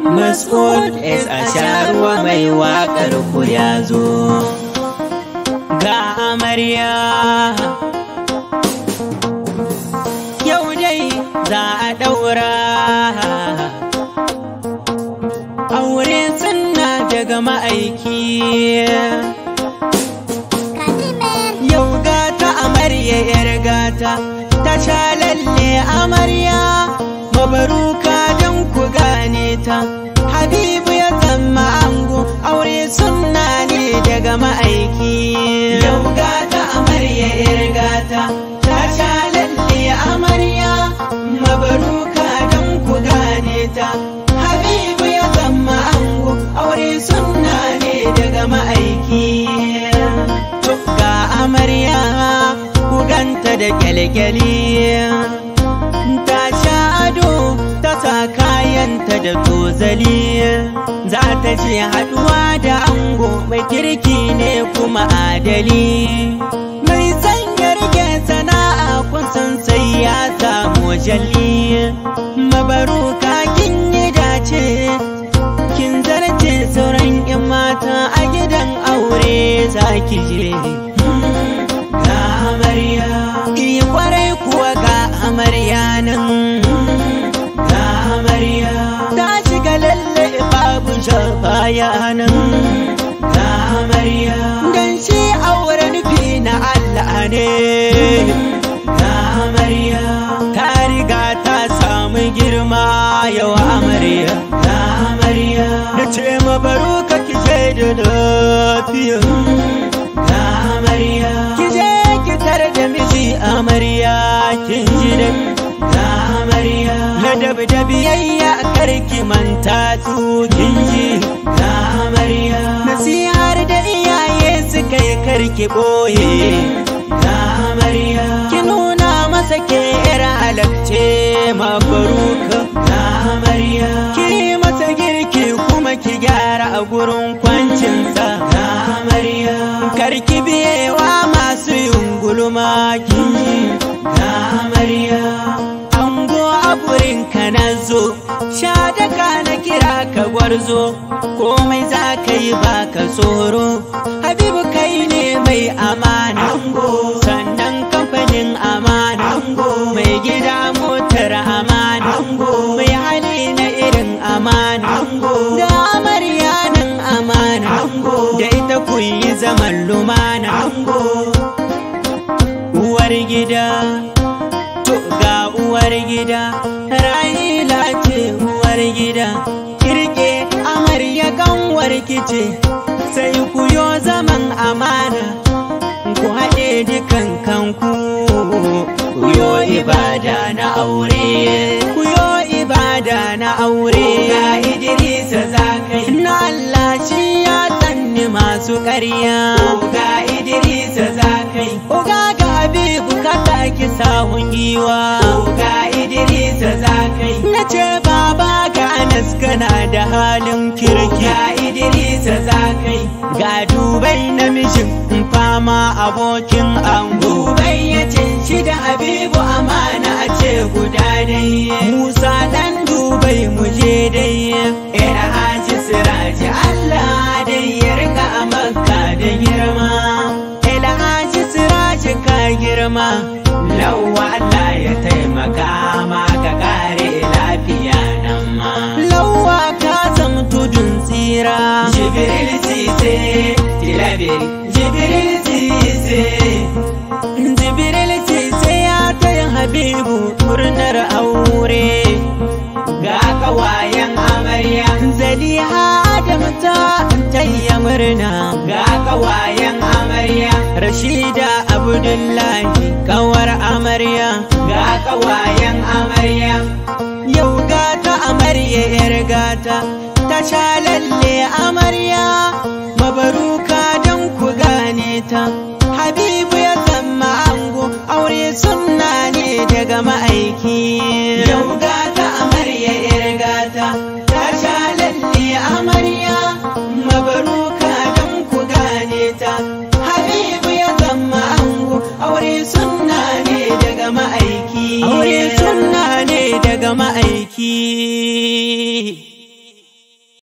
Mas'ud S a sharuwa mai waƙar ku ya zo. Ga amarya yau dai za a ɗaura aure sunna daga ma'aiki. Yau gata amarya yar gata ta sha lalle amarya, mabaruka don ku gane ta. Habibu ya zama ango, aure sunna ne daga ma'aiki. Yau gata amarya yar gata ta sha lalle amarya, mabaruka don ku gane ta. Habibu ya zama ango, aure sunna ne daga ma'aiki. Ga amarya ku ganta da kyalkyali, ta sha ado ta sa kayanta da tozali. Za ta ce haɗuwa da ango mai kirki ne kuma adali, mai sanya rike sana'a kun san sai ya samu jalli. Mabaruka kin yi dace, kin zarce sauran 'yan mata a gidan aure za ki je. Ga amarya iya kwarai kuwa ga amarya nan. Ga amarya ta shiga lalle babu baya nan. Ga amarya dan shi aure nufi na Allah ne. Ga amarya ta riga ta samu girma yau amarya. Ga amarya na ce mabaruka ki je da lafiya. Ga amarya ki je ki tare da miji amarya kin ji dai. Ga amarya ladab da biyayya karki manta su kin ji. Ga amarya nasihar da iyaye suka yi karki boye. Ga amarya ki nuna masa ke yar halacce mabaruka. Ga amarya ki masa girki kuma ki gyara a gurin kwancinsa. Ga amarya karki biyewa masu yin gulma kin ji. Ga amarya ango a gurinka na zo, sha daka na kira ka gwarzo, komai za ka yi baka tsoro. Habibu kai ne mai amana, sannan kamfanin amana, mai gida motar amana, mai hali na irin amana. Ga amarya nan amana, da ita ku yi zaman lumana. Uwar gida to ga uwar gida, Rahila ce uwar gida. Kirke amarya kanwar kice, sai ku yo zaman amana. Ku haɗe dukan kanku, ku yo ibada na aure. Ku yo ibada na aure. Ga Idrisa zakai na Allah shi ya sanni masu ƙarya. Ga Idrisa zakai ga Habibu ka taki sahun giwa. Ga Idrisa zakai na ce baba ga Anas kana da halin kirki. Ga Idrisa zakai ga Dubai namijin fama abokin ango. Dubai ya ce shi da Habibu amana a ce guda dai. Musa dan Dubai mu je dai. Ina Haji Siraji Allah dai ya rika a Makka da girma. Ila Haji Siraji ka girma, Lawwa Allah ya taimaka ma ka kare lafiya nan ma. Lawwa ka san tudun tsira. Jibril Sise Tilabiri, Jibril Sise. Jibril Sise ya taya Habibu murnar aure. Ga kawayen amarya Zaliha da mata taya murna. Ga kawayen amarya Rashida Abdullahi kawar amarya. Ga kawayen amarya yau gata amarya yar gata ta sha lalle amarya, mabaruka don ku gane ta. Habibu ya zama ango, aure sunna ne daga ma'aiki. Yau gata amarya yar gata ta sha lalle amarya, mabaruka don ku gane ta. Habibu ya zama ango, aure sunna ne daga ma'aiki. Aure sunna ne daga ma'aiki.